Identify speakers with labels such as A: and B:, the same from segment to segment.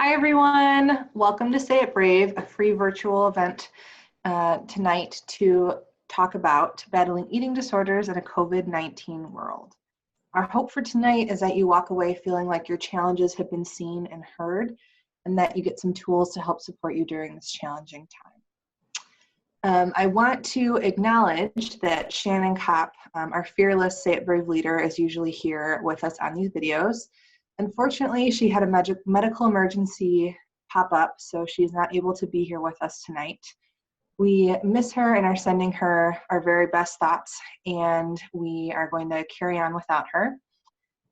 A: Hi everyone, welcome to Say It Brave, a free virtual event tonight to talk about battling eating disorders in a COVID-19 world. Our hope for tonight is that you walk away feeling like your challenges have been seen and heard, and that you get some tools to help support you during this challenging time. I want to acknowledge that Shannon Kopp, our fearless Say It Brave leader, is usually here with us on these videos. Unfortunately, she had a medical emergency pop up, so she's not able to be here with us tonight. We miss her and are sending her our very best thoughts, and we are going to carry on without her.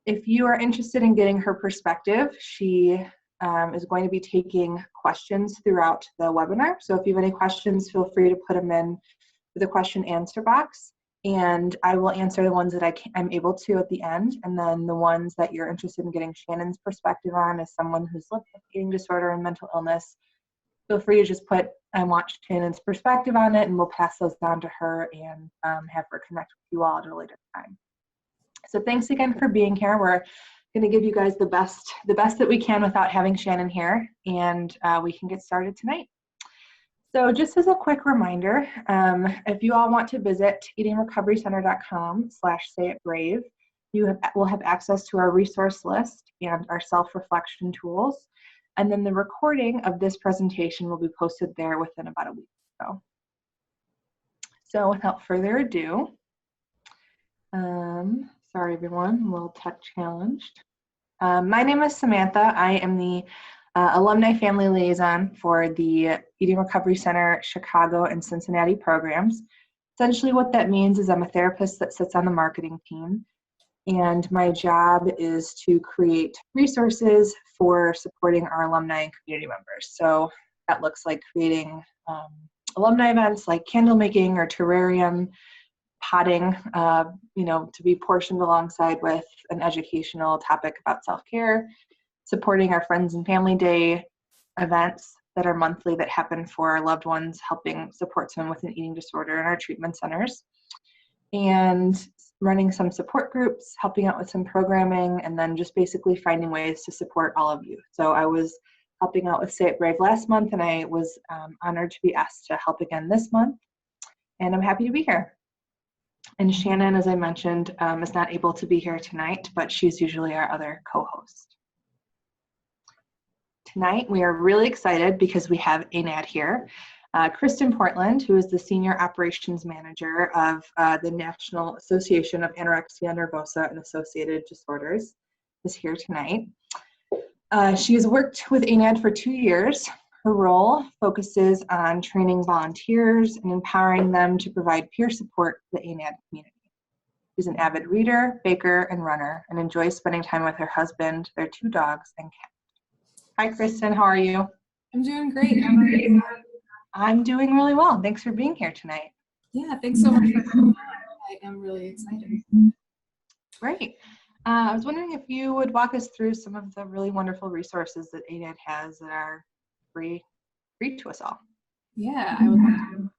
A: If you are interested in getting her perspective, she is going to be taking questions throughout the webinar. So if you have any questions, feel free to put them in the question answer box. And I will answer the ones that I'm able to at the end, and then the ones that you're interested in getting Shannon's perspective on as someone who's lived with eating disorder and mental illness, feel free to just put, I want Shannon's perspective on it, and we'll pass those down to her and have her connect with you all at a later time. So thanks again for being here. We're going to give you guys the best that we can without having Shannon here, and we can get started tonight. So just as a quick reminder, if you all want to visit eatingrecoverycenter.com/sayitbrave, you will have access to our resource list and our self-reflection tools. And then the recording of this presentation will be posted there within about a week or so. So without further ado, sorry everyone, I'm a little tech challenged. My name is Samantha. I am the Alumni Family Liaison for the Eating Recovery Center Chicago and Cincinnati programs. Essentially what that means is I'm a therapist that sits on the marketing team, and my job is to create resources for supporting our alumni and community members. So that looks like creating alumni events like candle making or terrarium potting, to be portioned alongside with an educational topic about self-care, supporting our Friends and Family Day events that are monthly that happen for our loved ones, helping support someone with an eating disorder in our treatment centers, and running some support groups, helping out with some programming, and then just basically finding ways to support all of you. So I was helping out with Say It Brave last month, and I was honored to be asked to help again this month, and I'm happy to be here. And Shannon, as I mentioned, is not able to be here tonight, but she's usually our other co-host. Tonight, we are really excited because we have ANAD here. Kristen Portland, who is the Senior Operations Manager of the National Association of Anorexia, Nervosa, and Associated Disorders, is here tonight. She has worked with ANAD for 2 years. Her role focuses on training volunteers and empowering them to provide peer support to the ANAD community. She's an avid reader, baker, and runner, and enjoys spending time with her husband, their 2 dogs, and cat. Hi, Kristen. How are you?
B: I'm doing great. How are you?
A: I'm doing really well. Thanks for being here tonight.
B: Yeah, thanks so much for coming. I am really excited.
A: Great. I was wondering if you would walk us through some of the really wonderful resources that ANAD has that are free to us all.
B: Yeah, I would love to.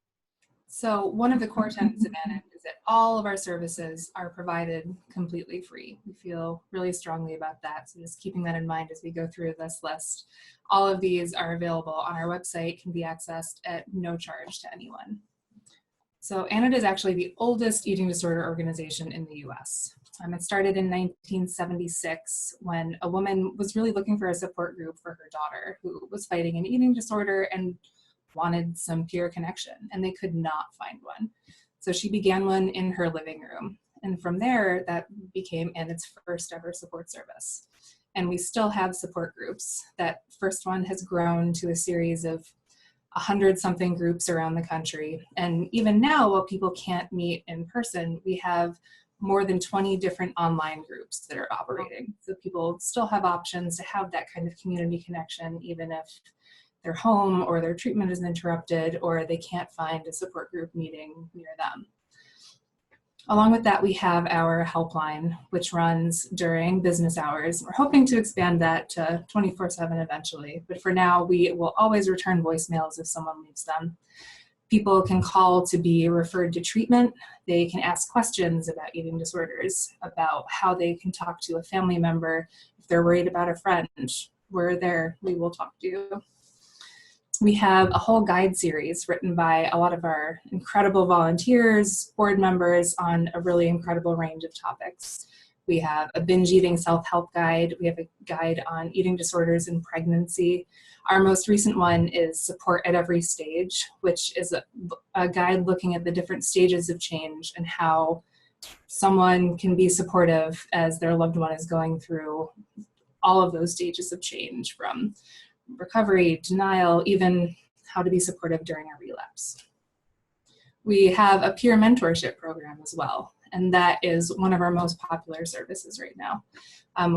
B: So one of the core tenets of ANAD is that all of our services are provided completely free. We feel really strongly about that. So just keeping that in mind as we go through this list. All of these are available on our website, can be accessed at no charge to anyone. So ANAD is actually the oldest eating disorder organization in the US. It started in 1976 when a woman was really looking for a support group for her daughter who was fighting an eating disorder and wanted some peer connection, and they could not find one. So she began one in her living room. And from there, that became ANAD's first ever support service. And we still have support groups. That first one has grown to a series of 100-something groups around the country. And even now, while people can't meet in person, we have more than 20 different online groups that are operating. So people still have options to have that kind of community connection, even if their home or their treatment is interrupted or they can't find a support group meeting near them. Along with that, we have our helpline, which runs during business hours. We're hoping to expand that to 24/7 eventually, but for now, we will always return voicemails if someone leaves them. People can call to be referred to treatment. They can ask questions about eating disorders, about how they can talk to a family member if they're worried about a friend, we're there. We will talk to you. We have a whole guide series written by a lot of our incredible volunteers, board members on a really incredible range of topics. We have a binge eating self-help guide. We have a guide on eating disorders in pregnancy. Our most recent one is Support at Every Stage, which is a guide looking at the different stages of change and how someone can be supportive as their loved one is going through all of those stages of change, from recovery, denial, even how to be supportive during a relapse. We have a peer mentorship program as well, and that is one of our most popular services right now.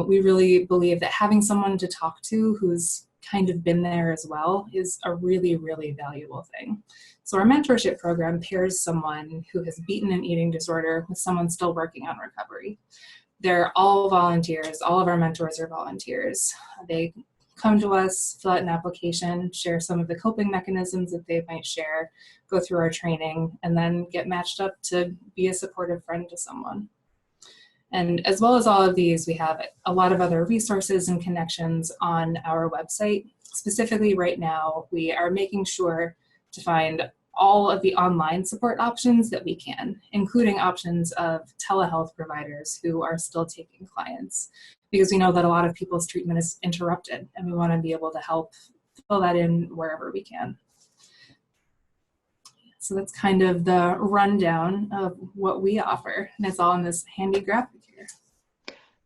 B: We really believe that having someone to talk to who's kind of been there as well is a really, really valuable thing. So our mentorship program pairs someone who has beaten an eating disorder with someone still working on recovery. They're all volunteers. All of our mentors are volunteers. They come to us, fill out an application, share some of the coping mechanisms that they might share, go through our training, and then get matched up to be a supportive friend to someone. And as well as all of these, we have a lot of other resources and connections on our website. Specifically right now, we are making sure to find all of the online support options that we can, including options of telehealth providers who are still taking clients, because we know that a lot of people's treatment is interrupted, and we want to be able to help fill that in wherever we can. So that's kind of the rundown of what we offer, and it's all in this handy graphic here.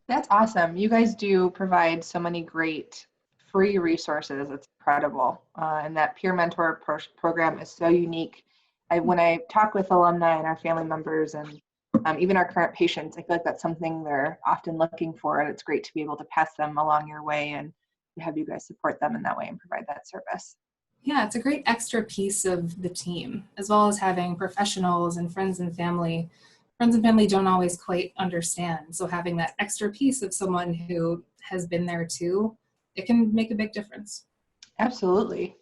A: That's awesome. You guys do provide so many great free resources. It's incredible. And that peer mentor program is so unique. When I talk with alumni and our family members and even our current patients, I feel like that's something they're often looking for, and it's great to be able to pass them along your way and have you guys support them in that way and provide that service.
B: Yeah, it's a great extra piece of the team, as well as having professionals and friends and family. Friends and family don't always quite understand. So having that extra piece of someone who has been there too, it can make a big difference.
A: Absolutely.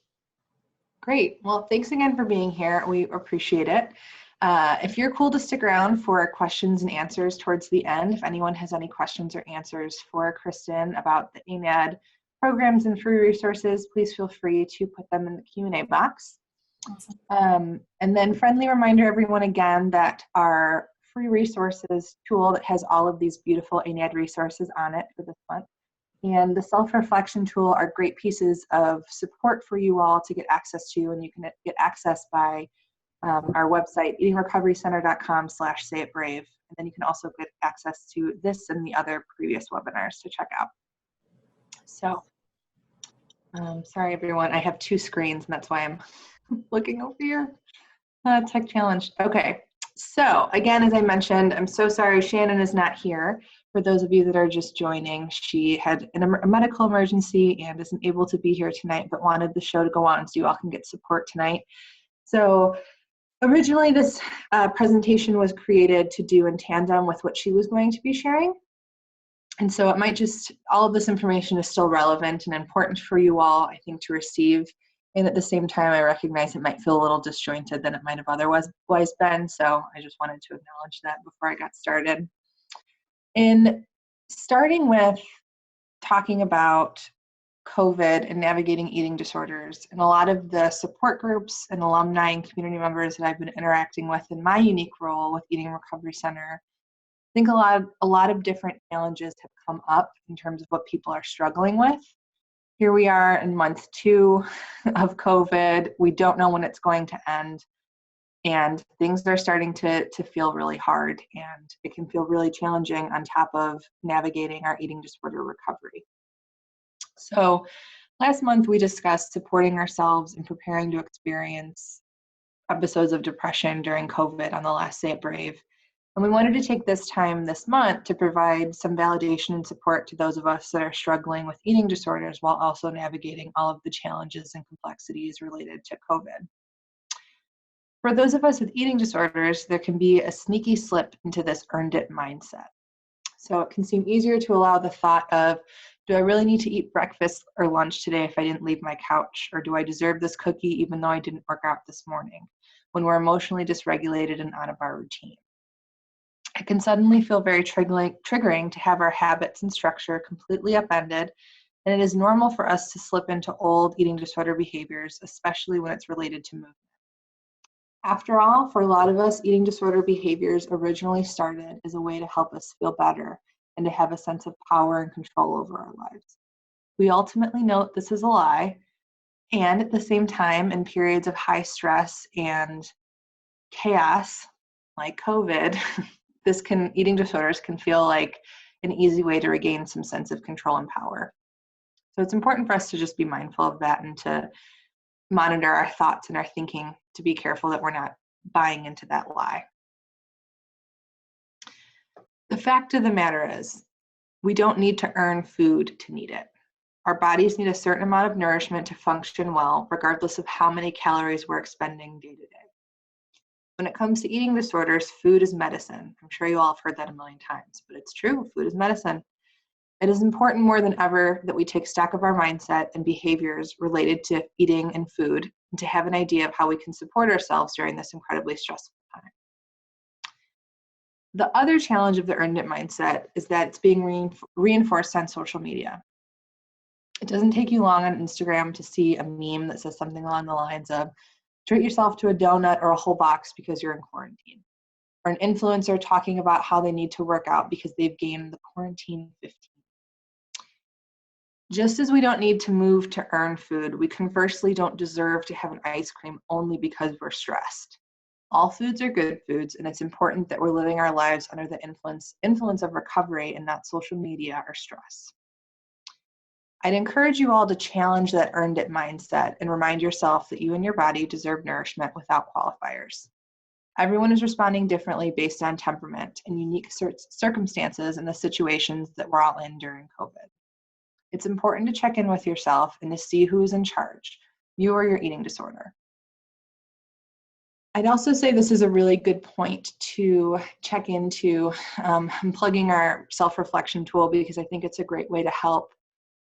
A: Great. Well, thanks again for being here. We appreciate it. If you're cool to stick around for questions and answers towards the end, if anyone has any questions or answers for Kristen about the ANAD programs and free resources, please feel free to put them in the Q&A box.
B: Awesome.
A: And then friendly reminder everyone again that our free resources tool that has all of these beautiful ANAD resources on it for this month, and the self-reflection tool are great pieces of support for you all to get access to, and you can get access by our website, eatingrecoverycenter.com/sayitbrave. And then you can also get access to this and the other previous webinars to check out. So, sorry everyone, I have two screens and that's why I'm looking over here. Tech challenge. Okay, so again, as I mentioned, I'm so sorry Shannon is not here. For those of you that are just joining, she had a medical emergency and isn't able to be here tonight, but wanted the show to go on so you all can get support tonight. So originally this presentation was created to do in tandem with what she was going to be sharing. And so it might just, all of this information is still relevant and important for you all, I think, to receive. And at the same time, I recognize it might feel a little disjointed than it might have otherwise been. So I just wanted to acknowledge that before I got started. In starting with talking about COVID and navigating eating disorders, and a lot of the support groups and alumni and community members that I've been interacting with in my unique role with Eating Recovery Center, I think a lot of different challenges have come up in terms of what people are struggling with. Here we are in month 2 of COVID. We don't know when it's going to end, and things are starting to feel really hard, and it can feel really challenging on top of navigating our eating disorder recovery. So last month we discussed supporting ourselves and preparing to experience episodes of depression during COVID on the last Say It Brave. And we wanted to take this time this month to provide some validation and support to those of us that are struggling with eating disorders while also navigating all of the challenges and complexities related to COVID. For those of us with eating disorders, there can be a sneaky slip into this earned it mindset. So it can seem easier to allow the thought of, do I really need to eat breakfast or lunch today if I didn't leave my couch? Or do I deserve this cookie even though I didn't work out this morning? When we're emotionally dysregulated and out of our routine. It can suddenly feel very triggering to have our habits and structure completely upended and it is normal for us to slip into old eating disorder behaviors, especially when it's related to movement. After all, for a lot of us, eating disorder behaviors originally started as a way to help us feel better and to have a sense of power and control over our lives. We ultimately know this is a lie, and at the same time, in periods of high stress and chaos, like COVID, eating disorders can feel like an easy way to regain some sense of control and power. So it's important for us to just be mindful of that and to monitor our thoughts and our thinking to be careful that we're not buying into that lie. The fact of the matter is, we don't need to earn food to need it. Our bodies need a certain amount of nourishment to function well, regardless of how many calories we're expending day to day. When it comes to eating disorders, food is medicine. I'm sure you all have heard that a million times, but it's true, food is medicine. It is important more than ever that we take stock of our mindset and behaviors related to eating and food, and to have an idea of how we can support ourselves during this incredibly stressful time. The other challenge of the earned it mindset is that it's being reinforced on social media. It doesn't take you long on Instagram to see a meme that says something along the lines of, treat yourself to a donut or a whole box because you're in quarantine. Or an influencer talking about how they need to work out because they've gained the quarantine 15. Just as we don't need to move to earn food, we conversely don't deserve to have an ice cream only because we're stressed. All foods are good foods, and it's important that we're living our lives under the influence of recovery and not social media or stress. I'd encourage you all to challenge that earned it mindset and remind yourself that you and your body deserve nourishment without qualifiers. Everyone is responding differently based on temperament and unique circumstances and the situations that we're all in during COVID. It's important to check in with yourself and to see who is in charge, you or your eating disorder. I'd also say this is a really good point to check into. I'm plugging our self-reflection tool because I think it's a great way to help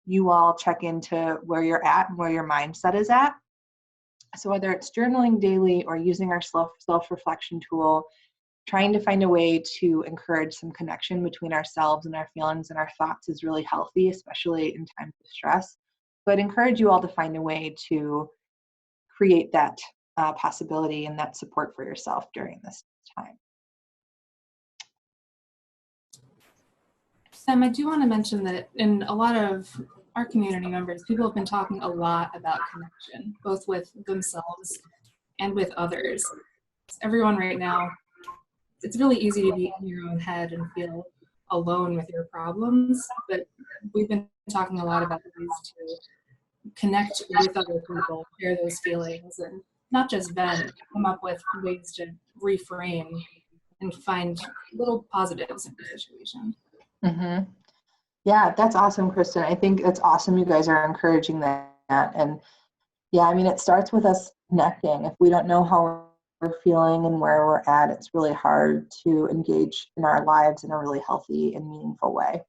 A: you all check into where you're at and where your mindset is at. So whether it's journaling daily or using our self-reflection tool, trying to find a way to encourage some connection between ourselves and our feelings and our thoughts is really healthy, especially in times of stress. So I'd encourage you all to find a way to create that possibility and that support for yourself during this time.
B: Sam, I do want to mention that in a lot of our community members, people have been talking a lot about connection, both with themselves and with others. Everyone right now, it's really easy to be in your own head and feel alone with your problems, but we've been talking a lot about ways to connect with other people, share those feelings, and not just vent, come up with ways to reframe and find little positives in the situation.
A: Mm-hmm. Yeah, that's awesome, Kristen. I think it's awesome you guys are encouraging that. And yeah, I mean, it starts with us connecting. If we don't know how we're feeling and where we're at, it's really hard to engage in our lives in a really healthy and meaningful way.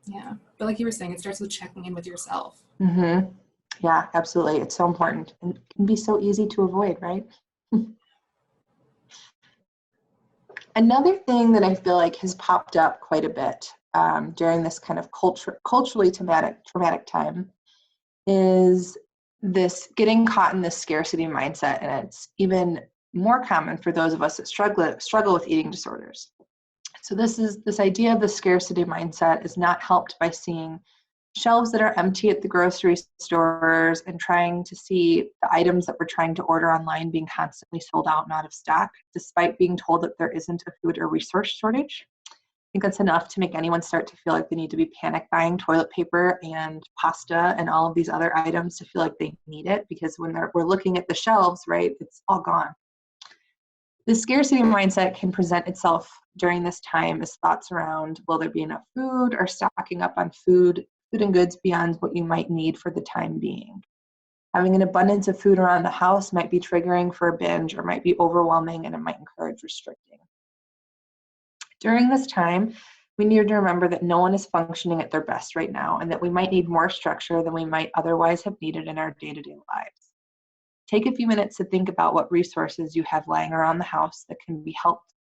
B: Yeah, but like you were saying, it starts with checking in with yourself.
A: Mm-hmm. Yeah, absolutely. It's so important and it can be so easy to avoid, right? Another thing that I feel like has popped up quite a bit during this kind of culturally traumatic time is this getting caught in this scarcity mindset, and it's even more common for those of us that struggle with eating disorders. So this idea of the scarcity mindset is not helped by seeing shelves that are empty at the grocery stores and trying to see the items that we're trying to order online being constantly sold out and out of stock, despite being told that there isn't a food or resource shortage. I think that's enough to make anyone start to feel like they need to be panic buying toilet paper and pasta and all of these other items to feel like they need it, because when we're looking at the shelves, right, it's all gone. The scarcity mindset can present itself during this time as thoughts around, will there be enough food, or stocking up on food and goods beyond what you might need for the time being. Having an abundance of food around the house might be triggering for a binge or might be overwhelming, and it might encourage restricting. During this time, we need to remember that no one is functioning at their best right now, and that we might need more structure than we might otherwise have needed in our day-to-day lives. Take a few minutes to think about what resources you have lying around the house that can be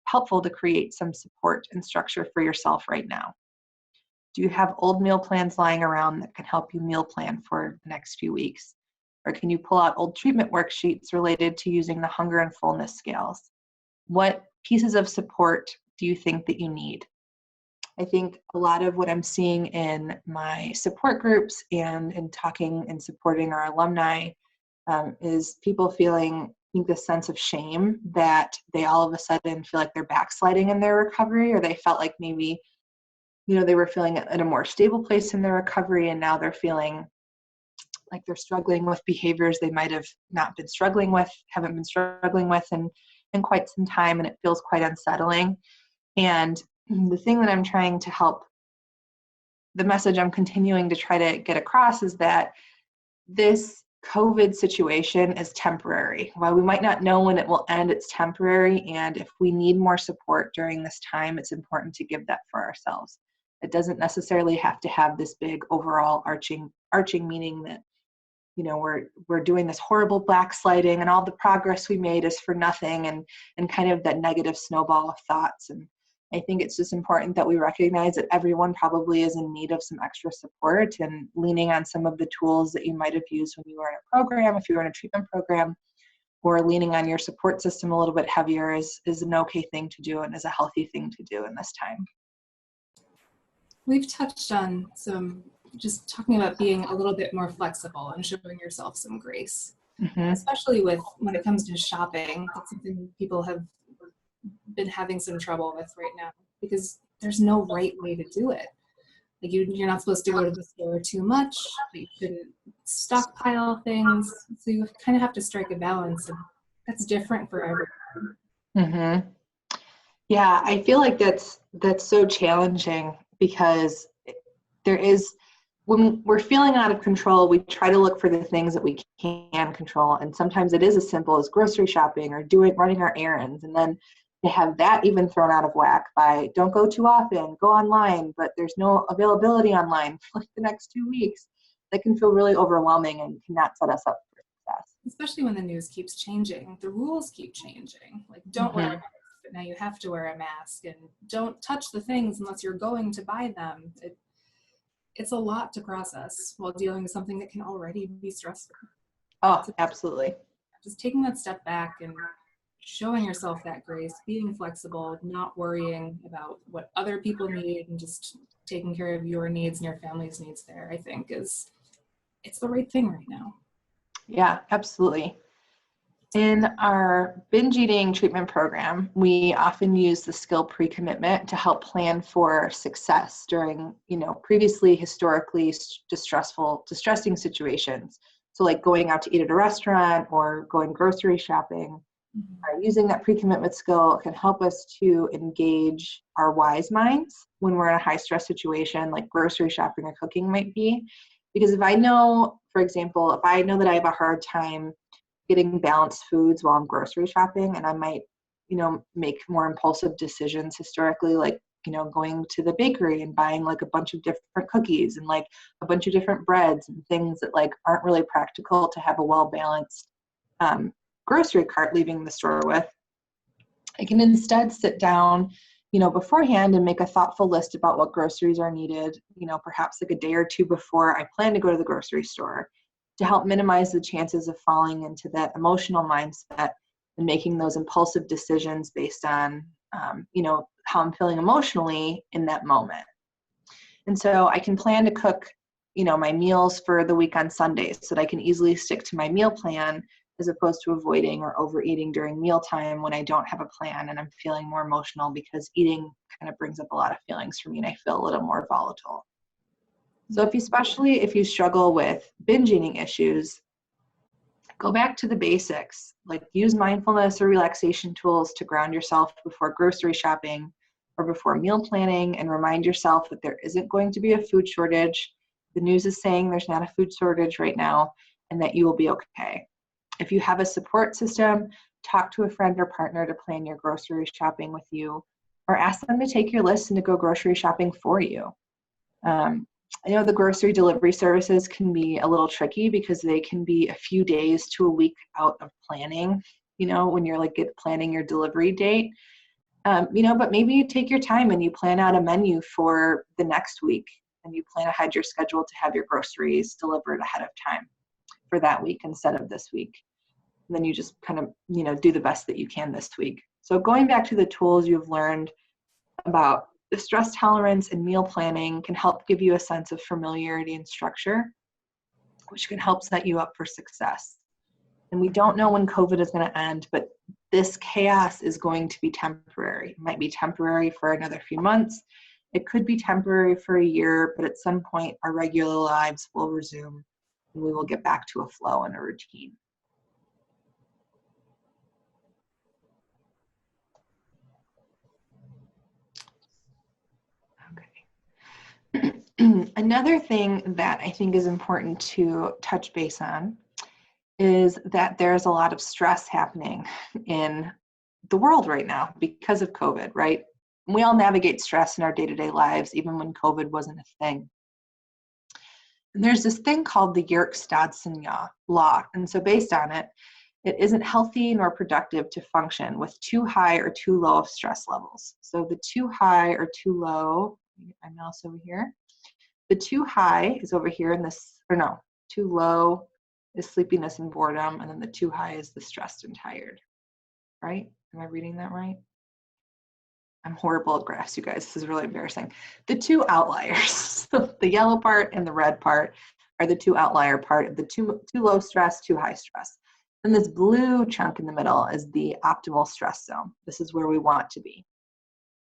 A: helpful to create some support and structure for yourself right now. Do you have old meal plans lying around that can help you meal plan for the next few weeks? Or can you pull out old treatment worksheets related to using the hunger and fullness scales? What pieces of support do you think that you need? I think a lot of what I'm seeing in my support groups and in talking and supporting our alumni is people feeling, I think, this sense of shame that they all of a sudden feel like they're backsliding in their recovery, or they felt like maybe, they were feeling at a more stable place in their recovery, and now they're feeling like they're struggling with behaviors they might have not been struggling with, haven't been struggling with in quite some time, and it feels quite unsettling. And the thing that I'm trying to help, the message I'm continuing to try to get across is that this COVID situation is temporary. While we might not know when it will end, it's temporary. And if we need more support during this time, it's important to give that for ourselves. It doesn't necessarily have to have this big overall arching meaning that, we're doing this horrible backsliding and all the progress we made is for nothing, and kind of that negative snowball of thoughts. And I think it's just important that we recognize that everyone probably is in need of some extra support, and leaning on some of the tools that you might have used when you were in a program, if you were in a treatment program, or leaning on your support system a little bit heavier is an okay thing to do and is a healthy thing to do in this time.
B: We've touched on just talking about being a little bit more flexible and showing yourself some grace, especially when it comes to shopping. That's something people have been having some trouble with right now, because there's no right way to do it. Like you're not supposed to go to the store too much, but you shouldn't stockpile things. So you kind of have to strike a balance, and that's different for everyone.
A: Yeah, I feel like that's so challenging, because when we're feeling out of control, we try to look for the things that we can control. And sometimes it is as simple as grocery shopping or running our errands. And then to have that even thrown out of whack by don't go too often, go online, but there's no availability online for like the next 2 weeks, that can feel really overwhelming and cannot set us up for success.
B: Especially when the news keeps changing. The rules keep changing. Like don't wear a mask, but now you have to wear a mask, and don't touch the things unless you're going to buy them. It's a lot to process while dealing with something that can already be stressful.
A: Oh, absolutely.
B: Just taking that step back and showing yourself that grace, being flexible, not worrying about what other people need, and just taking care of your needs and your family's needs there, I think it's the right thing right now.
A: Yeah, absolutely. In our binge eating treatment program, we often use the skill pre-commitment to help plan for success during, previously historically distressing situations. So like going out to eat at a restaurant or going grocery shopping. Using that pre-commitment skill can help us to engage our wise minds when we're in a high stress situation like grocery shopping or cooking might be. Because if I know, for example, that I have a hard time getting balanced foods while I'm grocery shopping, and I might, make more impulsive decisions historically, like, going to the bakery and buying like a bunch of different cookies and like a bunch of different breads and things that like aren't really practical to have a well-balanced grocery cart leaving the store with. I can instead sit down, beforehand and make a thoughtful list about what groceries are needed, perhaps like a day or two before I plan to go to the grocery store, to help minimize the chances of falling into that emotional mindset and making those impulsive decisions based on, how I'm feeling emotionally in that moment. And so I can plan to cook, my meals for the week on Sundays so that I can easily stick to my meal plan, as opposed to avoiding or overeating during mealtime when I don't have a plan and I'm feeling more emotional, because eating kind of brings up a lot of feelings for me and I feel a little more volatile. So especially if you struggle with binge eating issues, go back to the basics, like use mindfulness or relaxation tools to ground yourself before grocery shopping or before meal planning, and remind yourself that there isn't going to be a food shortage. The news is saying there's not a food shortage right now, and that you will be okay. If you have a support system, talk to a friend or partner to plan your grocery shopping with you, or ask them to take your list and to go grocery shopping for you. I know the grocery delivery services can be a little tricky because they can be a few days to a week out of planning, when you're like planning your delivery date. But maybe you take your time and you plan out a menu for the next week and you plan ahead your schedule to have your groceries delivered ahead of time for that week instead of this week. And then you just kind of, do the best that you can this week. So going back to the tools you've learned about the stress tolerance and meal planning can help give you a sense of familiarity and structure, which can help set you up for success. And we don't know when COVID is going to end, but this chaos is going to be temporary. It might be temporary for another few months. It could be temporary for a year, but at some point our regular lives will resume and we will get back to a flow and a routine. Okay. Another thing that I think is important to touch base on is that there's a lot of stress happening in the world right now because of COVID, right? We all navigate stress in our day-to-day lives, even when COVID wasn't a thing. And there's this thing called the Yerkes-Dodson law. And so based on it, it isn't healthy nor productive to function with too high or too low of stress levels. So the too high or too low, my mouse over here. The too high is over here in this, or no, too low is sleepiness and boredom, and then the too high is the stressed and tired, right? Am I reading that right? I'm horrible at graphs, you guys. This is really embarrassing. The two outliers, so the yellow part and the red part, are the two outlier part of the too low stress, too high stress. And this blue chunk in the middle is the optimal stress zone. This is where we want to be.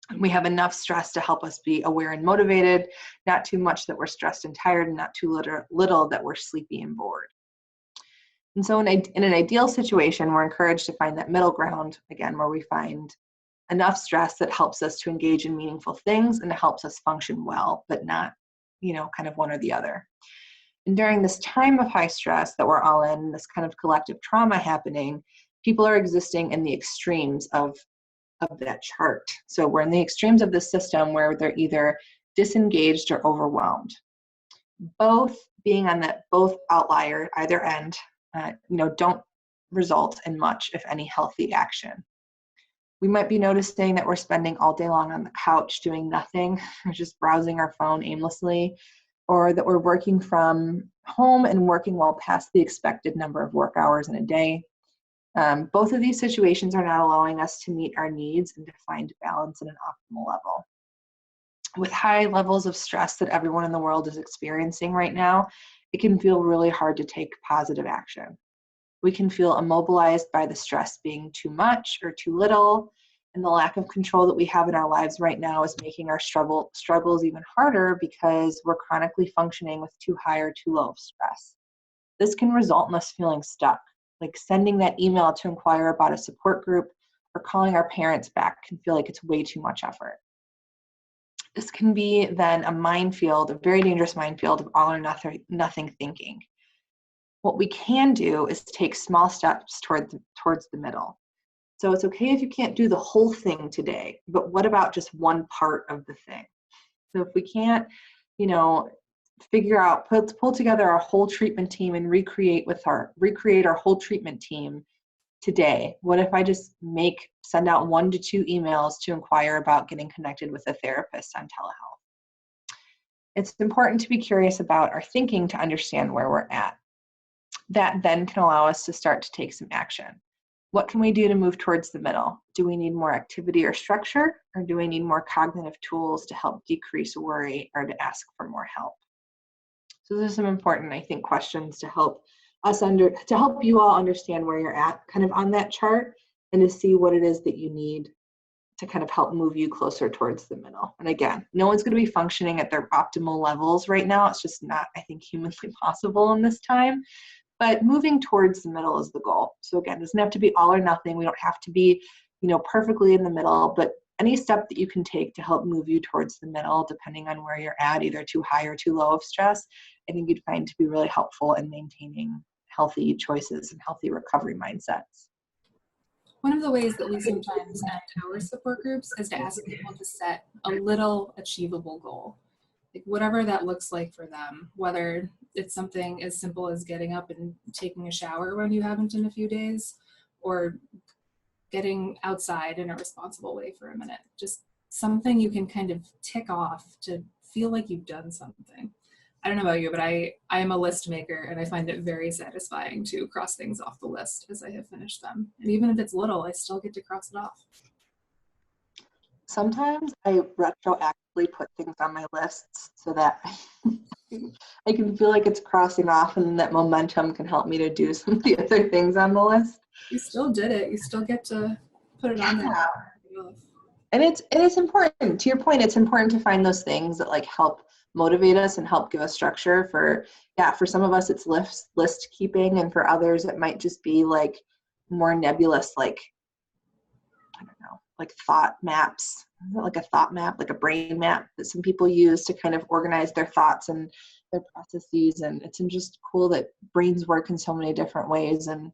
A: And we have enough stress to help us be aware and motivated, not too much that we're stressed and tired, and not too little that we're sleepy and bored. And so in an ideal situation, we're encouraged to find that middle ground, again, where we find enough stress that helps us to engage in meaningful things and helps us function well, but not, kind of one or the other. And during this time of high stress that we're all in, this kind of collective trauma happening, people are existing in the extremes of that chart. So we're in the extremes of the system where they're either disengaged or overwhelmed. Both being on that both outlier, either end, don't result in much, if any, healthy action. We might be noticing that we're spending all day long on the couch doing nothing, or just browsing our phone aimlessly, or that we're working from home and working well past the expected number of work hours in a day. Both of these situations are not allowing us to meet our needs and to find balance at an optimal level. With high levels of stress that everyone in the world is experiencing right now, it can feel really hard to take positive action. We can feel immobilized by the stress being too much or too little, and the lack of control that we have in our lives right now is making our struggles even harder because we're chronically functioning with too high or too low of stress. This can result in us feeling stuck, like sending that email to inquire about a support group or calling our parents back can feel like it's way too much effort. This can be then a minefield, a very dangerous minefield of all or nothing thinking. What we can do is take small steps towards the middle. So it's okay if you can't do the whole thing today, but what about just one part of the thing? So if we can't, figure out, pull together our whole treatment team and recreate our whole treatment team today, what if I just send out 1 to 2 emails to inquire about getting connected with a therapist on telehealth? It's important to be curious about our thinking to understand where we're at. That then can allow us to start to take some action. What can we do to move towards the middle? Do we need more activity or structure, or do we need more cognitive tools to help decrease worry or to ask for more help? So those are some important, I think, questions to help you all understand where you're at kind of on that chart and to see what it is that you need to kind of help move you closer towards the middle. And again, no one's going to be functioning at their optimal levels right now. It's just not, I think, humanly possible in this time. But moving towards the middle is the goal. So again, it doesn't have to be all or nothing. We don't have to be, perfectly in the middle, but any step that you can take to help move you towards the middle, depending on where you're at, either too high or too low of stress, I think you'd find to be really helpful in maintaining healthy choices and healthy recovery mindsets.
B: One of the ways that we sometimes end our support groups is to ask people to set a little achievable goal. Like whatever that looks like for them, whether it's something as simple as getting up and taking a shower when you haven't in a few days, or getting outside in a responsible way for a minute. Just something you can kind of tick off to feel like you've done something. I don't know about you, but I am a list maker, and I find it very satisfying to cross things off the list as I have finished them. And even if it's little, I still get to cross it off.
A: Sometimes I retroactively put things on my lists so that I can feel like it's crossing off, and that momentum can help me to do some of the other things on the list.
B: You still did it. You still get to put it on there.
A: And it's important. To your point, it's important to find those things that like help motivate us and help give us structure. For some of us it's list keeping, and for others it might just be like more nebulous, like I don't know, like thought maps, like a thought map, like a brain map that some people use to kind of organize their thoughts and their processes. And it's just cool that brains work in so many different ways. And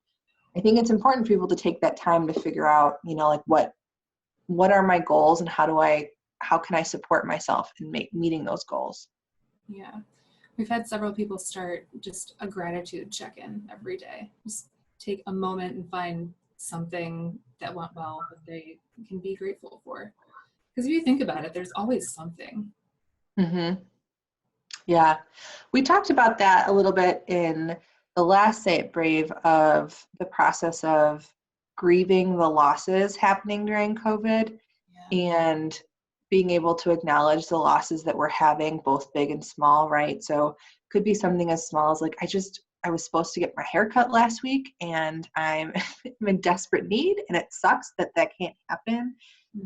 A: I think it's important for people to take that time to figure out, like what are my goals, and how can I support myself in meeting those goals?
B: Yeah. We've had several people start just a gratitude check-in every day. Just take a moment and find something that went well that they can be grateful for. Because if you think about it, there's always something.
A: Mm-hmm. Yeah. We talked about that a little bit in the last Say It Brave, of the process of grieving the losses happening during COVID, and being able to acknowledge the losses that we're having, both big and small, right? So it could be something as small as like, I was supposed to get my hair cut last week, and I'm in desperate need, and it sucks that can't happen,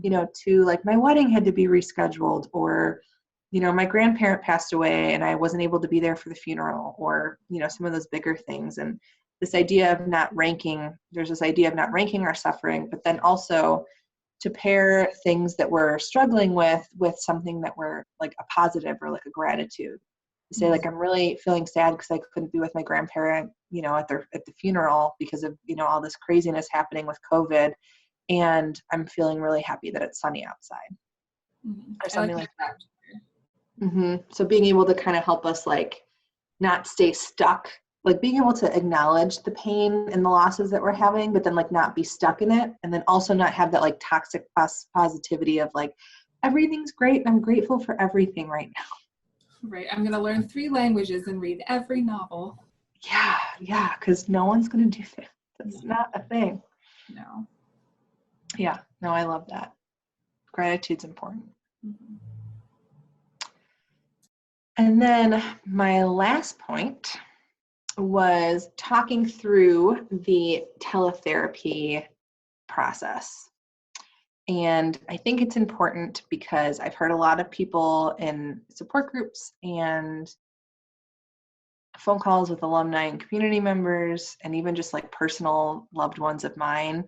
A: to like my wedding had to be rescheduled, or my grandparent passed away and I wasn't able to be there for the funeral, or, some of those bigger things. And there's this idea of not ranking our suffering, but then also to pair things that we're struggling with something that we're like a positive, or like a gratitude. To say like, I'm really feeling sad because I couldn't be with my grandparent, at the funeral because of, all this craziness happening with COVID. And I'm feeling really happy that it's sunny outside, or something like that. Mm-hmm. So being able to kind of help us like not stay stuck, like being able to acknowledge the pain and the losses that we're having, but then like not be stuck in it. And then also not have that like toxic positivity of like, everything's great. I'm grateful for everything right now.
B: Right. I'm going to learn 3 languages and read every novel.
A: Yeah. Because no one's going to do that. That's not a thing.
B: No.
A: Yeah. No, I love that. Gratitude's important.
B: Mm-hmm.
A: And then my last point was talking through the teletherapy process. And I think it's important because I've heard a lot of people in support groups and phone calls with alumni and community members, and even just like personal loved ones of mine.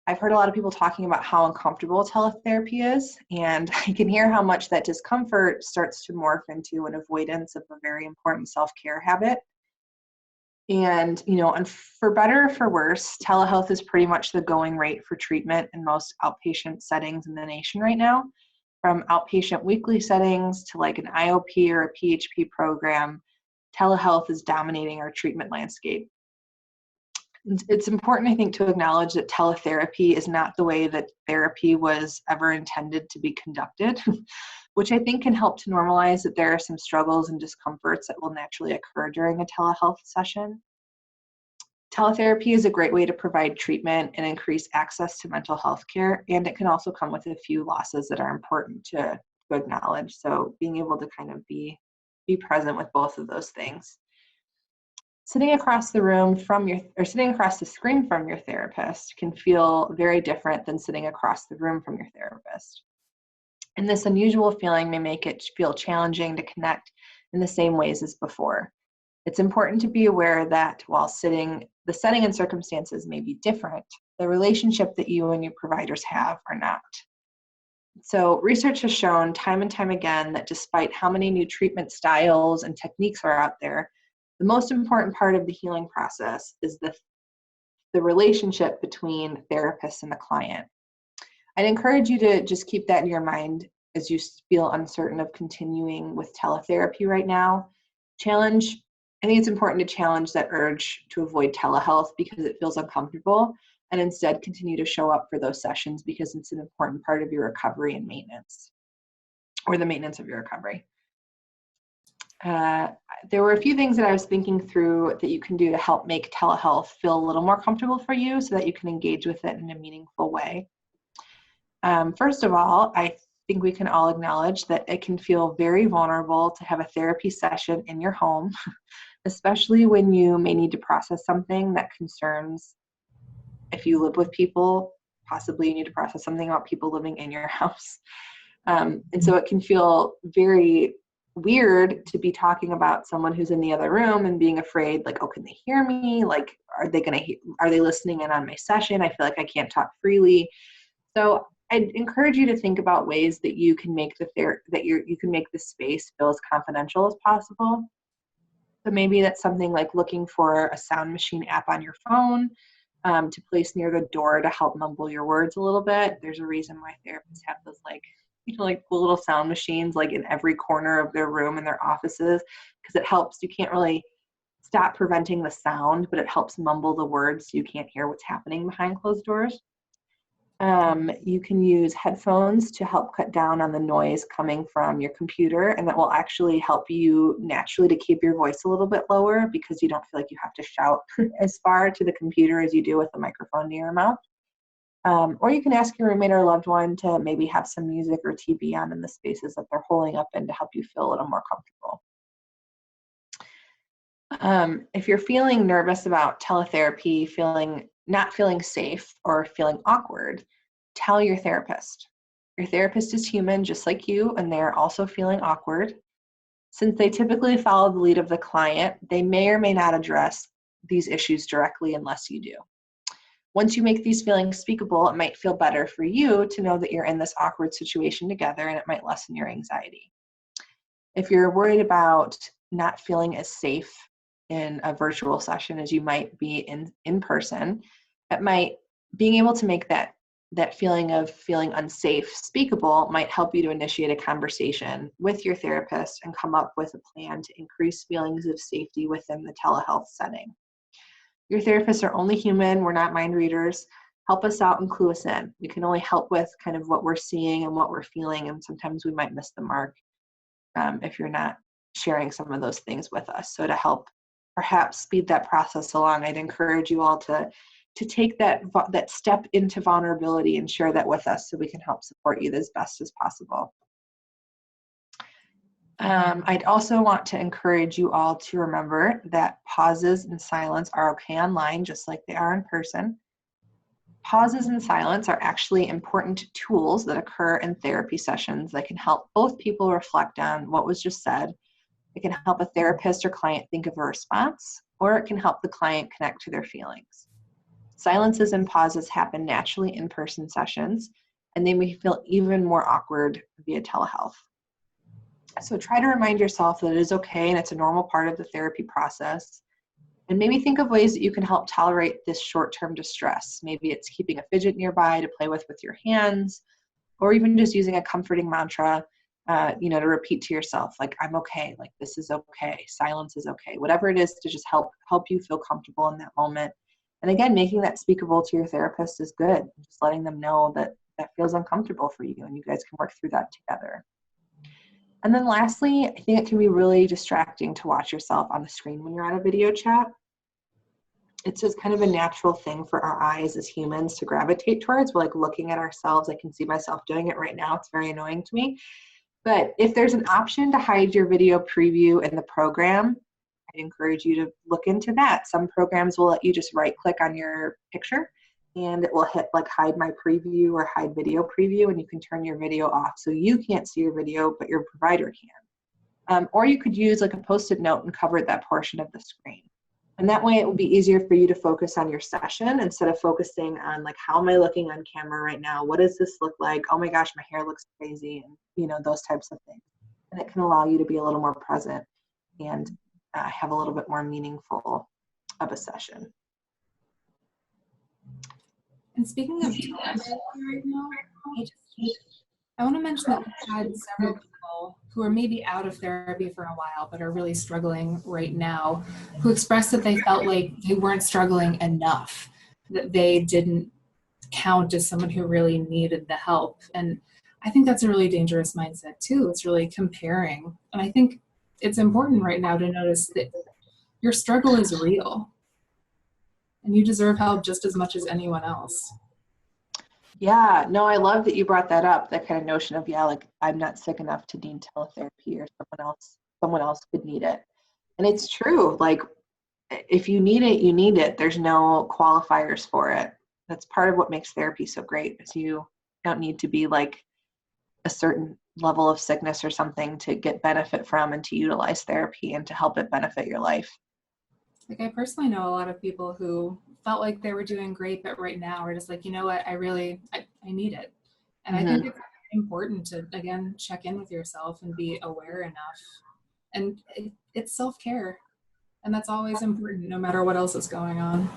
A: I've heard a lot of people talking about how uncomfortable teletherapy is, and I can hear how much that discomfort starts to morph into an avoidance of a very important self-care habit. And, and for better or for worse, telehealth is pretty much the going rate for treatment in most outpatient settings in the nation right now. From outpatient weekly settings to like an IOP or a PHP program, telehealth is dominating our treatment landscape. It's important, I think, to acknowledge that teletherapy is not the way that therapy was ever intended to be conducted, which I think can help to normalize that there are some struggles and discomforts that will naturally occur during a telehealth session. Teletherapy is a great way to provide treatment and increase access to mental health care, and it can also come with a few losses that are important to acknowledge. So being able to kind of be present with both of those things. Sitting across the screen from your therapist can feel very different than sitting across the room from your therapist. And this unusual feeling may make it feel challenging to connect in the same ways as before. It's important to be aware that while the setting and circumstances may be different, the relationship that you and your providers have are not. So research has shown time and time again that despite how many new treatment styles and techniques are out there, the most important part of the healing process is the relationship between therapist and the client. I'd encourage you to just keep that in your mind as you feel uncertain of continuing with teletherapy right now. I think it's important to challenge that urge to avoid telehealth because it feels uncomfortable, and instead continue to show up for those sessions because it's an important part of your recovery and maintenance, or the maintenance of your recovery. There were a few things that I was thinking through that you can do to help make telehealth feel a little more comfortable for you so that you can engage with it in a meaningful way. First of all, I think we can all acknowledge that it can feel very vulnerable to have a therapy session in your home, especially when you may need to process something that concerns, if you live with people, possibly you need to process something about people living in your house. And so it can feel very weird to be talking about someone who's in the other room and being afraid, like, oh, can they hear me? Like, are they listening in on my session? I feel like I can't talk freely. So I'd encourage you to think about ways that you can make you can make the space feel as confidential as possible. So maybe that's something like looking for a sound machine app on your phone to place near the door to help mumble your words a little bit. There's a reason why therapists have those like cool little sound machines like in every corner of their room in their offices, because it helps. You can't really stop preventing the sound, but it helps mumble the words so you can't hear what's happening behind closed doors. You can use headphones to help cut down on the noise coming from your computer, and that will actually help you naturally to keep your voice a little bit lower because you don't feel like you have to shout as far to the computer as you do with the microphone near your mouth. Or you can ask your roommate or loved one to maybe have some music or TV on in the spaces that they're holding up in to help you feel a little more comfortable. If you're feeling nervous about teletherapy, not feeling safe, or feeling awkward, tell your therapist. Your therapist is human just like you, and they're also feeling awkward. Since they typically follow the lead of the client, they may or may not address these issues directly unless you do. Once you make these feelings speakable, it might feel better for you to know that you're in this awkward situation together, and it might lessen your anxiety. If you're worried about not feeling as safe in a virtual session as you might be in person, being able to make that feeling of feeling unsafe speakable might help you to initiate a conversation with your therapist and come up with a plan to increase feelings of safety within the telehealth setting. Your therapists are only human. We're not mind readers. Help us out and clue us in. We can only help with kind of what we're seeing and what we're feeling, and sometimes we might miss the mark if you're not sharing some of those things with us. So to help perhaps speed that process along, I'd encourage you all to take that step into vulnerability and share that with us so we can help support you as best as possible. I'd also want to encourage you all to remember that pauses and silence are okay online, just like they are in person. Pauses and silence are actually important tools that occur in therapy sessions that can help both people reflect on what was just said. It can help a therapist or client think of a response, or it can help the client connect to their feelings. Silences and pauses happen naturally in person sessions, and they may feel even more awkward via telehealth. So try to remind yourself that it is okay and it's a normal part of the therapy process. And maybe think of ways that you can help tolerate this short-term distress. Maybe it's keeping a fidget nearby to play with your hands, or even just using a comforting mantra, to repeat to yourself, like, I'm okay, like, this is okay, silence is okay, whatever it is to just help you feel comfortable in that moment. And again, making that speakable to your therapist is good. Just letting them know that feels uncomfortable for you and you guys can work through that together. And then lastly, I think it can be really distracting to watch yourself on the screen when you're on a video chat. It's just kind of a natural thing for our eyes as humans to gravitate towards. We're like looking at ourselves. I can see myself doing it right now. It's very annoying to me. But if there's an option to hide your video preview in the program, I'd encourage you to look into that. Some programs will let you just right click on your picture and it will hit like hide my preview or hide video preview, and you can turn your video off so you can't see your video, but your provider can. Or you could use like a Post-it note and cover that portion of the screen. And that way it will be easier for you to focus on your session instead of focusing on like, how am I looking on camera right now? What does this look like? Oh my gosh, my hair looks crazy, and those types of things. And it can allow you to be a little more present and have a little bit more meaningful of a session.
B: And speaking of telehealth right now, I want to mention that we've had several people who are maybe out of therapy for a while but are really struggling right now, who expressed that they felt like they weren't struggling enough, that they didn't count as someone who really needed the help. And I think that's a really dangerous mindset too. It's really comparing. And I think it's important right now to notice that your struggle is real and you deserve help just as much as anyone else.
A: Yeah, no, I love that you brought that up, that kind of notion of, yeah, like I'm not sick enough to need teletherapy, or someone else could need it. And it's true. Like if you need it, you need it. There's no qualifiers for it. That's part of what makes therapy so great, is you don't need to be like a certain level of sickness or something to get benefit from and to utilize therapy and to help it benefit your life.
B: Like I personally know a lot of people who felt like they were doing great, but right now are just like, you know what, I need it. And I think it's important to, again, check in with yourself and be aware enough. And it's self-care. And that's always important, no matter what else is going on.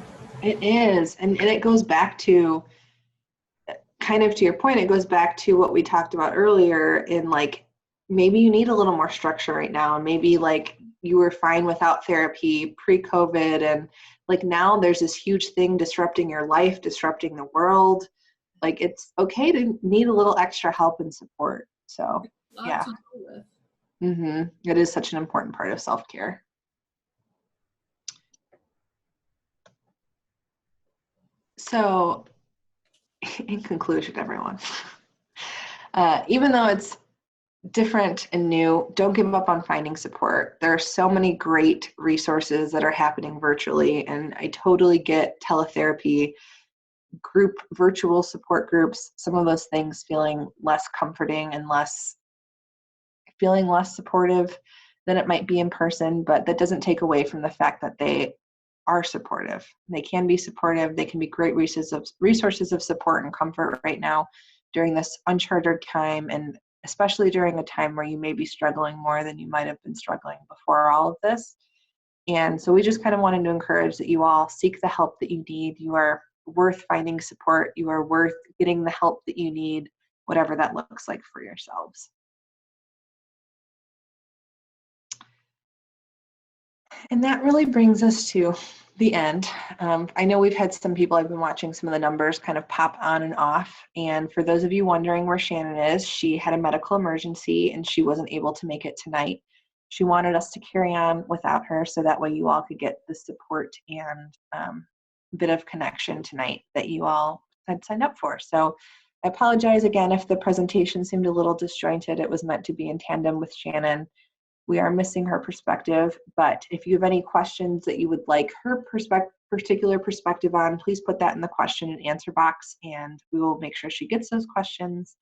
A: It is. And it goes back to, kind of to your point, it goes back to what we talked about earlier in like, maybe you need a little more structure right now. And maybe like you were fine without therapy pre-COVID, and like now there's this huge thing disrupting your life, disrupting the world. Like it's okay to need a little extra help and support. So yeah. It is such an important part of self-care. So in conclusion, everyone, even though it's different and new, don't give up on finding support. There are so many great resources that are happening virtually, and I totally get teletherapy, group virtual support groups, some of those things feeling less comforting and feeling less supportive than it might be in person, but that doesn't take away from the fact that they are supportive. They can be supportive. They can be great resources of support and comfort right now during this uncharted time, and especially during a time where you may be struggling more than you might have been struggling before all of this. And so we just kind of wanted to encourage that you all seek the help that you need. You are worth finding support. You are worth getting the help that you need, whatever that looks like for yourselves. And that really brings us to the end. I know we've had some people, I've been watching some of the numbers kind of pop on and off. And for those of you wondering where Shannon is, she had a medical emergency and she wasn't able to make it tonight. She wanted us to carry on without her so that way you all could get the support and bit of connection tonight that you all had signed up for. So I apologize again if the presentation seemed a little disjointed. It was meant to be in tandem with Shannon. We are missing her perspective, but if you have any questions that you would like her particular perspective on, please put that in the question and answer box, and we will make sure she gets those questions.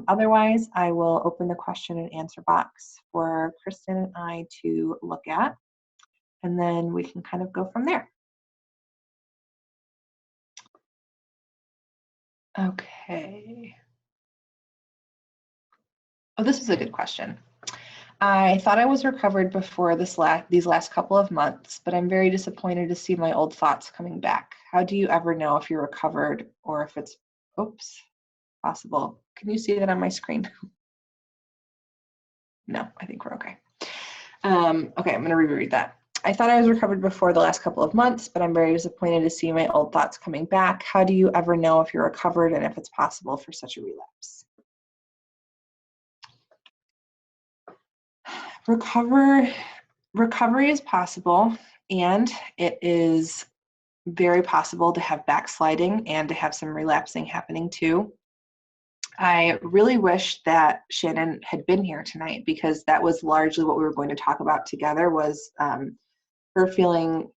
A: Otherwise, I will open the question and answer box for Kristen and I to look at, and then we can kind of go from there. Okay. Oh, this is a good question. I thought I was recovered before these last couple of months, but I'm very disappointed to see my old thoughts coming back. How do you ever know if you're recovered or if it's, possible? Can you see that on my screen? No, I think we're okay. Okay, I'm going to reread that. I thought I was recovered before the last couple of months, but I'm very disappointed to see my old thoughts coming back. How do you ever know if you're recovered and if it's possible for such a relapse? Recovery is possible, and it is very possible to have backsliding and to have some relapsing happening too. I really wish that Shannon had been here tonight, because that was largely what we were going to talk about together, was her feeling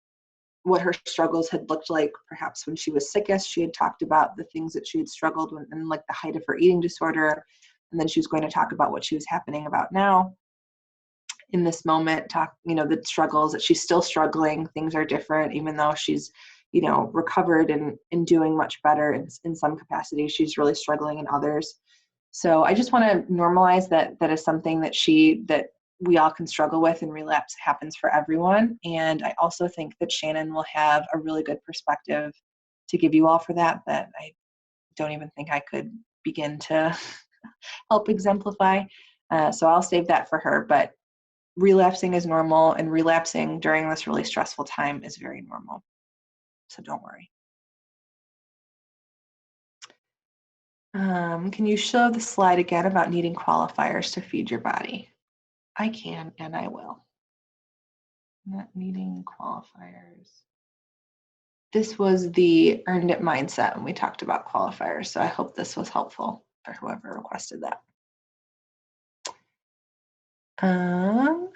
A: what her struggles had looked like perhaps when she was sickest. She had talked about the things that she had struggled with in like the height of her eating disorder, and then she was going to talk about what she was happening about now in this moment, the struggles that she's still struggling. Things are different, even though she's, recovered and doing much better in some capacity. She's really struggling in others. So I just want to normalize that is something that we all can struggle with, and relapse happens for everyone. And I also think that Shannon will have a really good perspective to give you all for that I don't even think I could begin to help exemplify. So I'll save that for her. But relapsing is normal, and relapsing during this really stressful time is very normal. So don't worry. Can you show the slide again about needing qualifiers to feed your body? I can and I will. Not meeting qualifiers. This was the Earned It mindset when we talked about qualifiers, so I hope this was helpful for whoever requested that. Okay.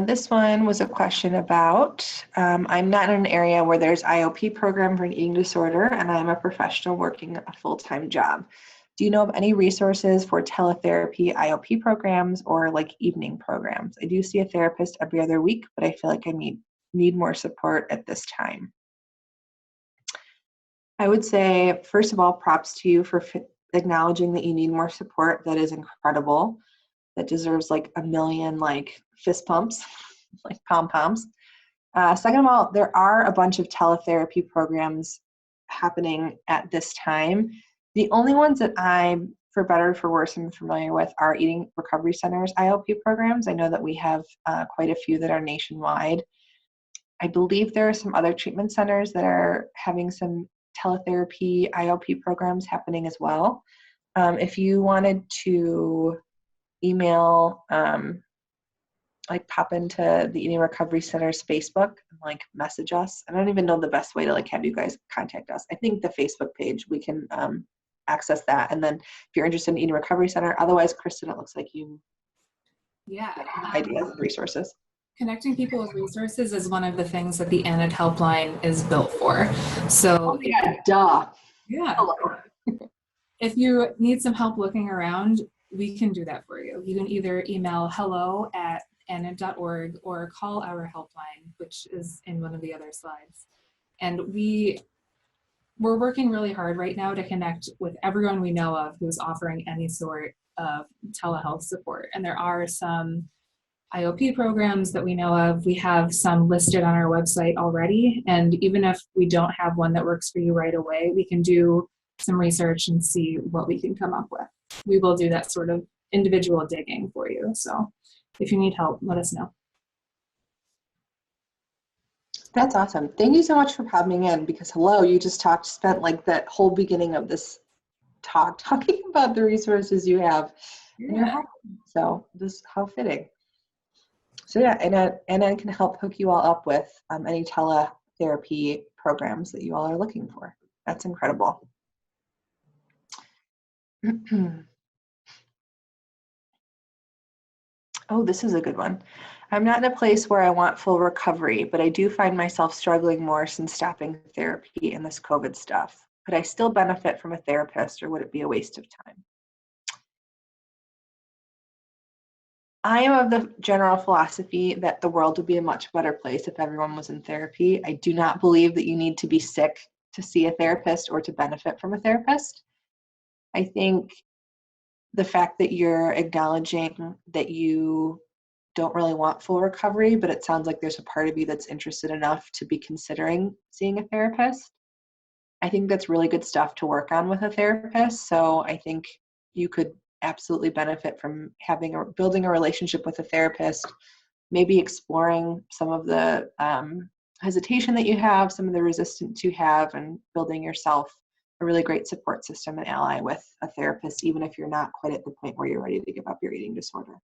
A: This one was a question about, I'm not in an area where there's IOP program for an eating disorder, and I'm a professional working a full-time job. Do you know of any resources for teletherapy IOP programs or like evening programs? I do see a therapist every other week, but I feel like I need more support at this time. I would say, first of all, props to you for acknowledging that you need more support. That is incredible. That deserves like a million like fist pumps, like pom-poms. Second of all, there are a bunch of teletherapy programs happening at this time. The only ones that I'm, for better or for worse, I'm familiar with are Eating Recovery Centers IOP programs. I know that we have quite a few that are nationwide. I believe there are some other treatment centers that are having some teletherapy IOP programs happening as well. If you wanted to email, like pop into the Eating Recovery Center's Facebook and like message us. I don't even know the best way to like have you guys contact us. I think the Facebook page, we can access that. And then if you're interested in Eating Recovery Center, otherwise, Kristen, it looks like you have ideas and resources.
B: Connecting people with resources is one of the things that the ANID helpline is built for. So,
A: yeah, duh.
B: Yeah. If you need some help looking around, we can do that for you. You can either email hello@anid.org or call our helpline, which is in one of the other slides. And we're working really hard right now to connect with everyone we know of who's offering any sort of telehealth support. And there are some IOP programs that we know of. We have some listed on our website already. And even if we don't have one that works for you right away, we can do some research and see what we can come up with. We will do that sort of individual digging for you. So if you need help, let us know.
A: That's awesome. Thank you so much for popping in, because hello, you just spent like that whole beginning of this talk talking about the resources you have in your home. So just how fitting. So yeah, and I can help hook you all up with any teletherapy programs that you all are looking for. That's incredible. Oh, this is a good one. I'm not in a place where I want full recovery, but I do find myself struggling more since stopping therapy and this COVID stuff. Could I still benefit from a therapist, or would it be a waste of time? I am of the general philosophy that the world would be a much better place if everyone was in therapy. I do not believe that you need to be sick to see a therapist or to benefit from a therapist. I think the fact that you're acknowledging that you don't really want full recovery, but it sounds like there's a part of you that's interested enough to be considering seeing a therapist. I think that's really good stuff to work on with a therapist. So I think you could absolutely benefit from building a relationship with a therapist, maybe exploring some of the hesitation that you have, some of the resistance you have, and building yourself a really great support system and ally with a therapist, even if you're not quite at the point where you're ready to give up your eating disorder.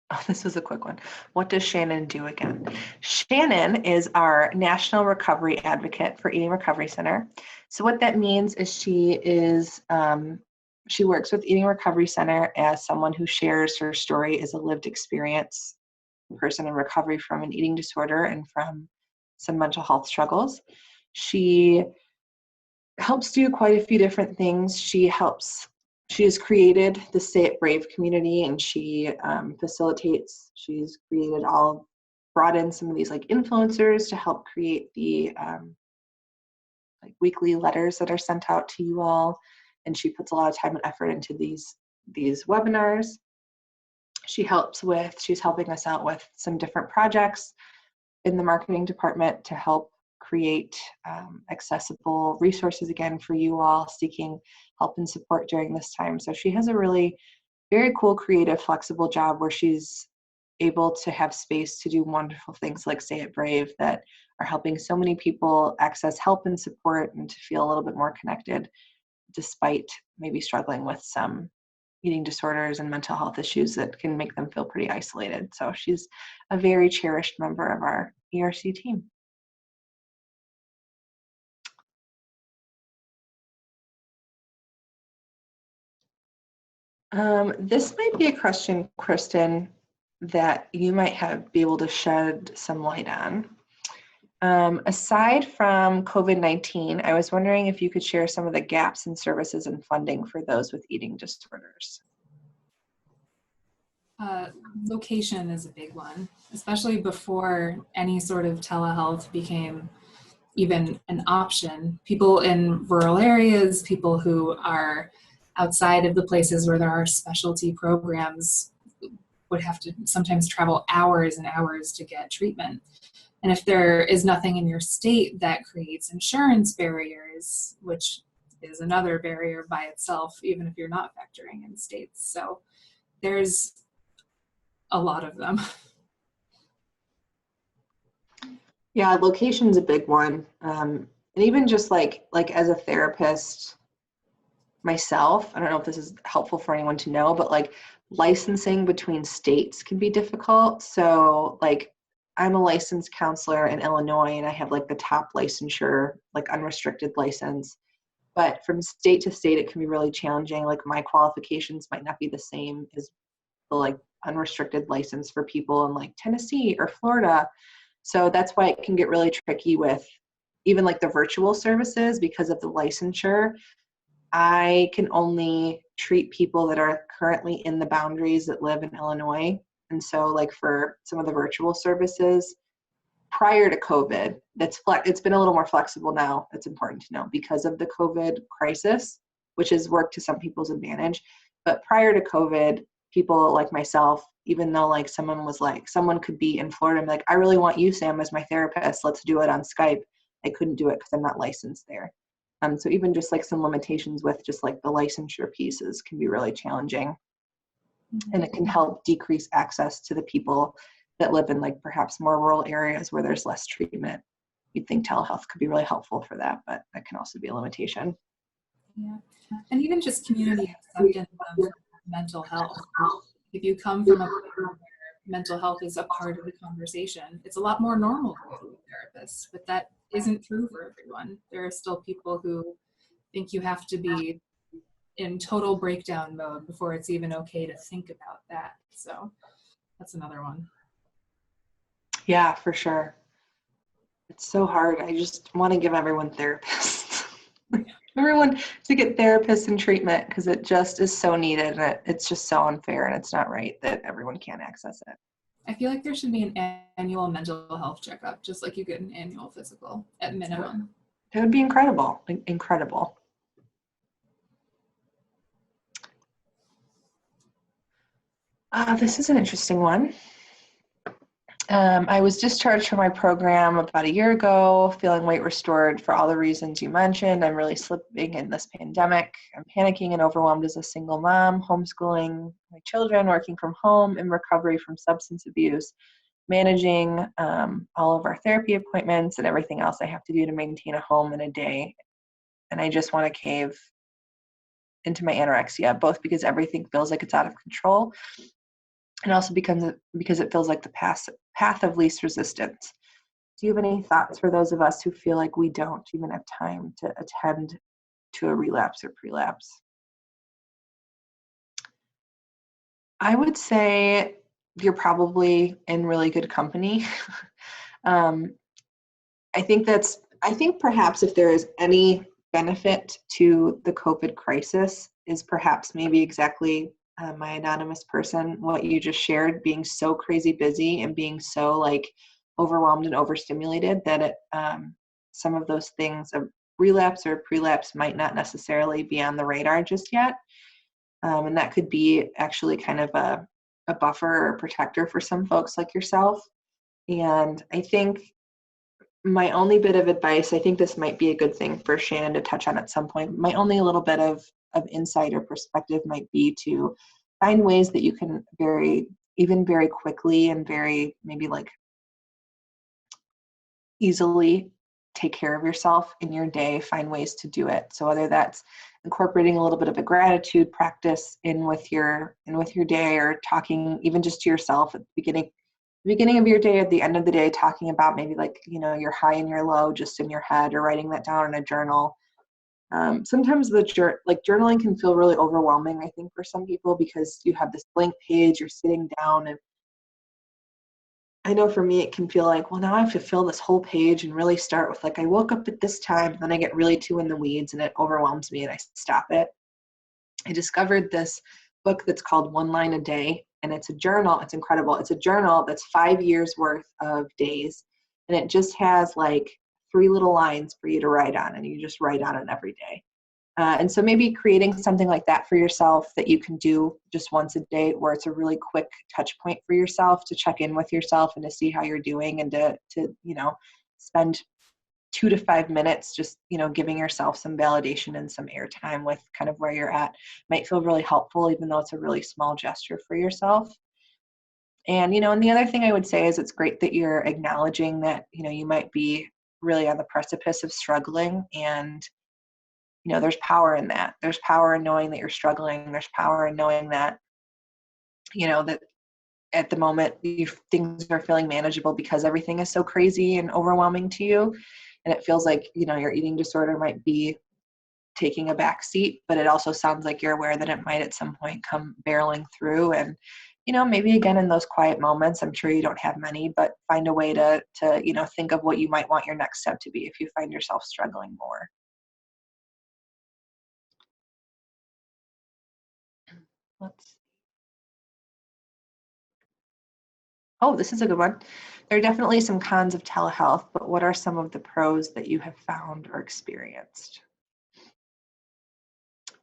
A: Oh, this was a quick one. What does Shannon do again? Shannon is our National Recovery Advocate for Eating Recovery Center. So what that means is she works with Eating Recovery Center as someone who shares her story as a lived experience, person in recovery from an eating disorder and from some mental health struggles. She helps do quite a few different things. She has created the Say It Brave community, and she facilitates. She's brought in some of these like influencers to help create the like weekly letters that are sent out to you all. And she puts a lot of time and effort into these webinars. She's helping us out with some different projects in the marketing department to help create accessible resources again for you all seeking help and support during this time. So she has a really very cool, creative, flexible job where she's able to have space to do wonderful things like Say It Brave that are helping so many people access help and support and to feel a little bit more connected despite maybe struggling with some eating disorders and mental health issues that can make them feel pretty isolated. So she's a very cherished member of our ERC team. This might be a question, Kristen, that you might be able to shed some light on. Aside from COVID-19, I was wondering if you could share some of the gaps in services and funding for those with eating disorders.
B: Location is a big one, especially before any sort of telehealth became even an option. People in rural areas, people who are outside of the places where there are specialty programs would have to sometimes travel hours and hours to get treatment. And if there is nothing in your state, that creates insurance barriers, which is another barrier by itself, even if you're not factoring in states. So there's a lot of them.
A: Yeah, location's a big one. And even just like as a therapist myself, I don't know if this is helpful for anyone to know, but like licensing between states can be difficult. So like I'm a licensed counselor in Illinois and I have like the top licensure, like unrestricted license. But from state to state, it can be really challenging. Like my qualifications might not be the same as the like unrestricted license for people in like Tennessee or Florida. So that's why it can get really tricky with even like the virtual services because of the licensure. I can only treat people that are currently in the boundaries that live in Illinois. And so like for some of the virtual services prior to COVID, it's been a little more flexible now. It's important to know because of the COVID crisis, which has worked to some people's advantage. But prior to COVID, people like myself, even though like someone could be in Florida and be like, I really want you, Sam, as my therapist. Let's do it on Skype. I couldn't do it because I'm not licensed there. So even just like some limitations with just like the licensure pieces can be really challenging. And it can help decrease access to the people that live in like perhaps more rural areas where there's less treatment. You'd think telehealth could be really helpful for that, but that can also be a limitation.
B: Yeah, and even just community acceptance of mental health. If you come from a place where mental health is a part of the conversation, it's a lot more normal to go to a therapist, but that isn't true for everyone. There are still people who think you have to be in total breakdown mode before it's even okay to think about that. So that's another one.
A: Yeah, for sure. It's so hard. I just want to give everyone therapists. Everyone to get therapists and treatment because it just is so needed and it's just so unfair and it's not right that everyone can't access it.
B: I feel like there should be an annual mental health checkup, just like you get an annual physical at minimum.
A: It would be incredible. Incredible. This is an interesting one. I was discharged from my program about a year ago, feeling weight restored for all the reasons you mentioned. I'm really slipping in this pandemic. I'm panicking and overwhelmed as a single mom, homeschooling my children, working from home, in recovery from substance abuse, managing all of our therapy appointments and everything else I have to do to maintain a home in a day. And I just want to cave into my anorexia, both because everything feels like it's out of control and also because it feels like the path of least resistance. Do you have any thoughts for those of us who feel like we don't even have time to attend to a relapse or prelapse? I would say you're probably in really good company. I think perhaps if there is any benefit to the COVID crisis is perhaps maybe exactly my anonymous person, what you just shared, being so crazy busy and being so like overwhelmed and overstimulated that some of those things, a relapse or a prelapse, might not necessarily be on the radar just yet. And that could be actually kind of a buffer or a protector for some folks like yourself. And I think my only bit of advice, I think this might be a good thing for Shannon to touch on at some point. My only little bit of insight or perspective might be to find ways that you can very quickly and very maybe like easily take care of yourself in your day, find ways to do it. So whether that's incorporating a little bit of a gratitude practice in with your day, or talking even just to yourself at the beginning of your day, at the end of the day, talking about maybe like, your high and your low just in your head, or writing that down in a journal. Sometimes journaling can feel really overwhelming, I think, for some people, because you have this blank page, you're sitting down, and I know for me, it can feel like, well, now I have to fill this whole page and really start with like, I woke up at this time, and then I get really too in the weeds and it overwhelms me and I stop it. I discovered this book that's called One Line a Day, and it's a journal. It's incredible. It's a journal that's 5 years worth of days, and it just has like 3 little lines for you to write on, and you just write on it every day. And so maybe creating something like that for yourself that you can do just once a day, where it's a really quick touch point for yourself to check in with yourself and to see how you're doing, and to spend 2 to 5 minutes just, giving yourself some validation and some airtime with kind of where you're at, might feel really helpful, even though it's a really small gesture for yourself. And, and the other thing I would say is it's great that you're acknowledging that, you might be really on the precipice of struggling, and there's power in that. There's power in knowing that you're struggling. There's power in knowing that, that at the moment things are feeling manageable because everything is so crazy and overwhelming to you. And it feels like, your eating disorder might be taking a back seat, but it also sounds like you're aware that it might at some point come barreling through. And, maybe again, in those quiet moments, I'm sure you don't have many, but find a way to think of what you might want your next step to be if you find yourself struggling more. This is a good one. There are definitely some cons of telehealth, but what are some of the pros that you have found or experienced?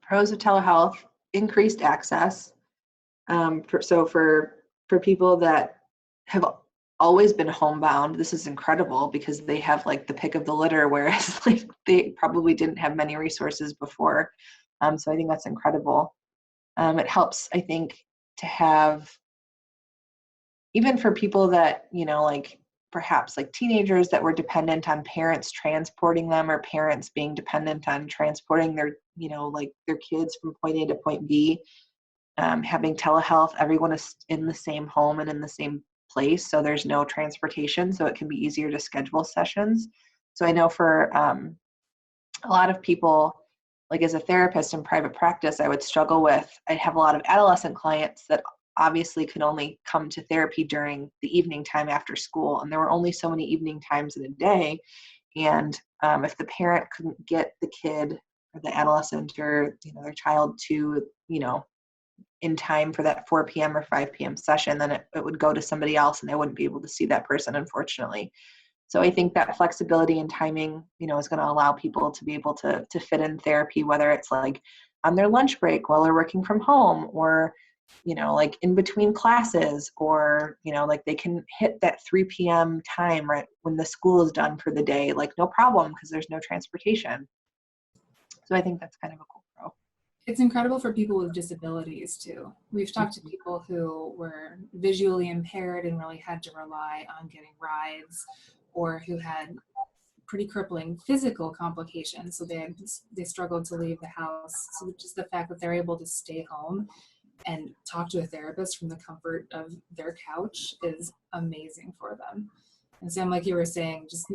A: Pros of telehealth: increased access. For people that have always been homebound, this is incredible because they have like the pick of the litter, whereas like they probably didn't have many resources before. So I think that's incredible. It helps, I think, to have, even for people that, like perhaps like teenagers that were dependent on parents transporting them, or parents being dependent on transporting their, like their kids from point A to point B, having telehealth, everyone is in the same home and in the same place. So there's no transportation. So it can be easier to schedule sessions. So I know for a lot of people, like as a therapist in private practice, I'd have a lot of adolescent clients that obviously could only come to therapy during the evening time after school. And there were only so many evening times in a day. And if the parent couldn't get the kid or the adolescent or, their child to, in time for that 4 p.m. or 5 p.m. session, then it would go to somebody else and they wouldn't be able to see that person, unfortunately. So I think that flexibility and timing, is going to allow people to be able to fit in therapy, whether it's like on their lunch break while they're working from home, or, like in between classes, or, like they can hit that 3 p.m. time right when the school is done for the day, like no problem, because there's no transportation. So I think that's kind of a cool pro.
B: It's incredible for people with disabilities too. We've talked to people who were visually impaired and really had to rely on getting rides, or who had pretty crippling physical complications. So they struggled to leave the house. So just the fact that they're able to stay home and talk to a therapist from the comfort of their couch is amazing for them. And Sam, like you were saying, just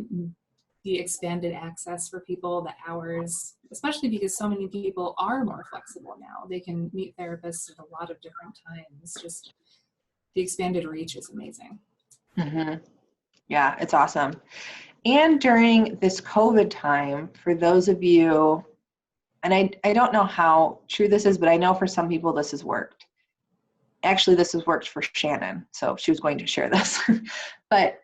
B: the expanded access for people, the hours, especially because so many people are more flexible now. They can meet therapists at a lot of different times. Just the expanded reach is amazing.
A: Mm-hmm. Yeah, it's awesome. And during this COVID time, for those of you, and I don't know how true this is, but I know for some people this has worked. Actually, this has worked for Shannon, so she was going to share this. But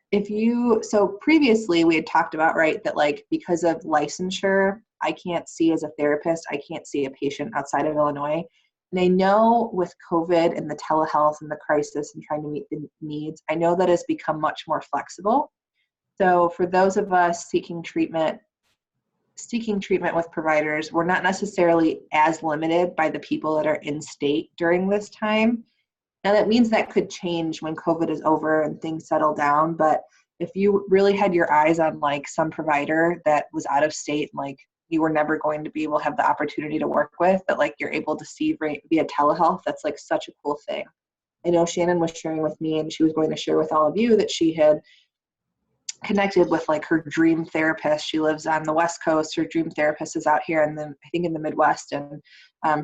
A: so previously we had talked about, right, that like because of licensure, I can't see as a therapist, I can't see a patient outside of Illinois. And I know with COVID and the telehealth and the crisis and trying to meet the needs, I know that has become much more flexible. So for those of us seeking treatment with providers, we're not necessarily as limited by the people that are in state during this time. Now that means that could change when COVID is over and things settle down. But if you really had your eyes on like some provider that was out of state, like you were never going to be able to have the opportunity to work with, that like you're able to see via telehealth, that's like such a cool thing. I know Shannon was sharing with me, and she was going to share with all of you, that she had connected with like her dream therapist. She lives on the West Coast. Her dream therapist is out here in the, I think in the Midwest. And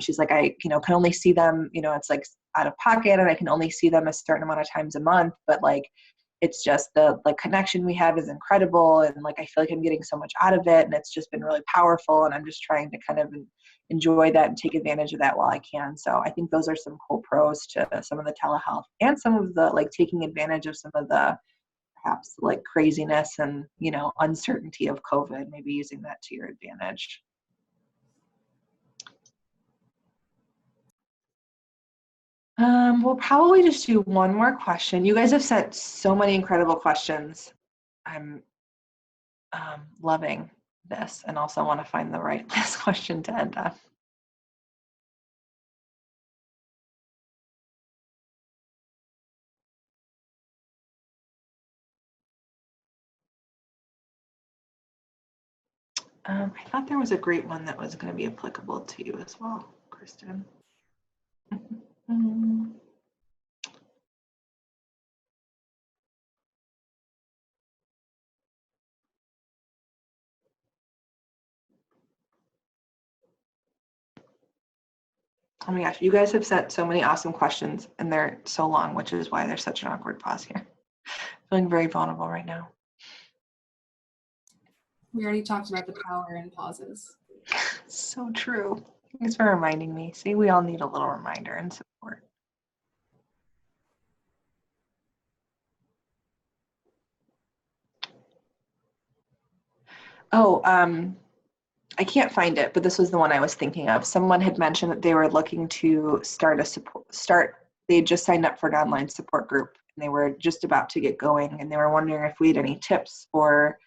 A: she's like, I, can only see them, it's like out of pocket, and I can only see them a certain amount of times a month. But like, it's just the like connection we have is incredible. And like, I feel like I'm getting so much out of it, and it's just been really powerful. And I'm just trying to kind of enjoy that and take advantage of that while I can. So I think those are some cool pros to some of the telehealth, and some of the like taking advantage of some of the perhaps like craziness and, uncertainty of COVID, maybe using that to your advantage. We'll probably just do one more question. You guys have sent so many incredible questions. I'm loving this, and also want to find the right last question to end on. I thought there was a great one that was going to be applicable to you as well, Kristen. Oh my gosh, you guys have sent so many awesome questions, and they're so long, which is why there's such an awkward pause here. Feeling very vulnerable right now.
B: We already talked about the power in pauses.
A: So true. Thanks for reminding me. See, we all need a little reminder and support. Oh, I can't find it, but this was the one I was thinking of. Someone had mentioned that they were looking to they just signed up for an online support group, and they were just about to get going, and they were wondering if we had any tips or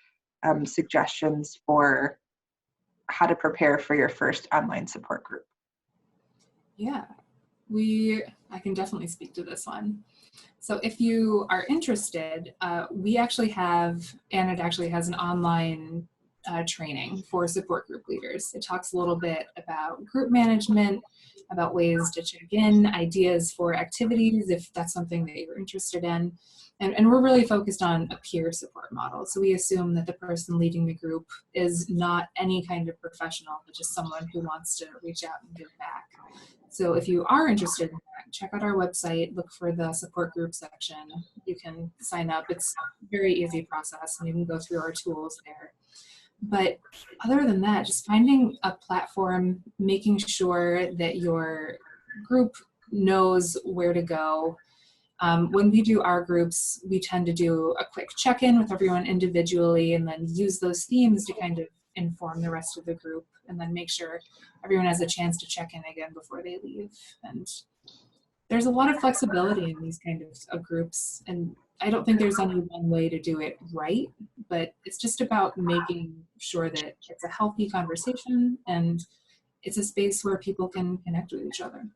A: suggestions for how to prepare for your first online support group.
B: Yeah, I can definitely speak to this one. So if you are interested, we actually have, and it actually has an online training for support group leaders. It talks a little bit about group management, about ways to check in, ideas for activities if that's something that you're interested in. And we're really focused on a peer support model. So we assume that the person leading the group is not any kind of professional, but just someone who wants to reach out and give back. So if you are interested in that, check out our website, look for the support group section. You can sign up. It's a very easy process, and you can go through our tools there. But other than that, just finding a platform, making sure that your group knows where to go. When we do our groups, we tend to do a quick check-in with everyone individually, and then use those themes to kind of inform the rest of the group, and then make sure everyone has a chance to check in again before they leave. And there's a lot of flexibility in these kind of groups, and I don't think there's only one way to do it right, but it's just about making sure that it's a healthy conversation and it's a space where people can connect with each other.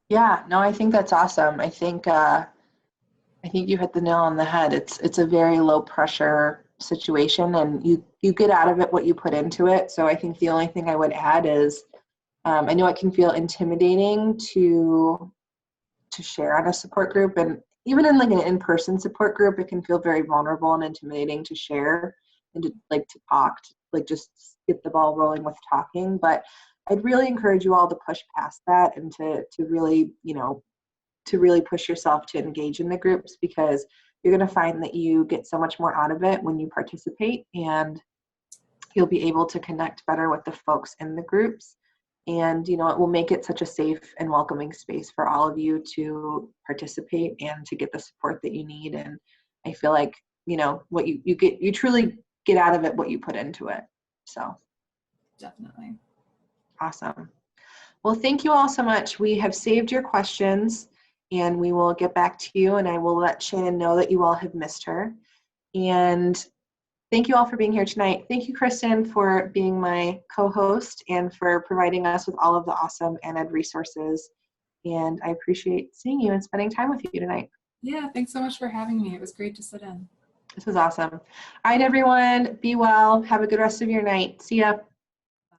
A: Yeah, no, I think that's awesome. I think you hit the nail on the head. It's a very low pressure situation, and you get out of it what you put into it. So I think the only thing I would add is, I know it can feel intimidating to share on a support group, and even in like an in-person support group, it can feel very vulnerable and intimidating to share and to talk, just get the ball rolling with talking. But I'd really encourage you all to push past that, and to really, to really push yourself to engage in the groups, because you're going to find that you get so much more out of it when you participate, and you'll be able to connect better with the folks in the groups. And, it will make it such a safe and welcoming space for all of you to participate and to get the support that you need. And I feel like, what you truly get out of it what you put into it. So
B: Definitely.
A: Awesome. Well, thank you all so much. We have saved your questions, and we will get back to you, and I will let Shannon know that you all have missed her. And thank you all for being here tonight. Thank you, Kristen, for being my co-host and for providing us with all of the awesome ANED resources. And I appreciate seeing you and spending time with you tonight.
B: Yeah, thanks so much for having me. It was great to sit in.
A: This was awesome. All right, everyone, be well. Have a good rest of your night. See ya.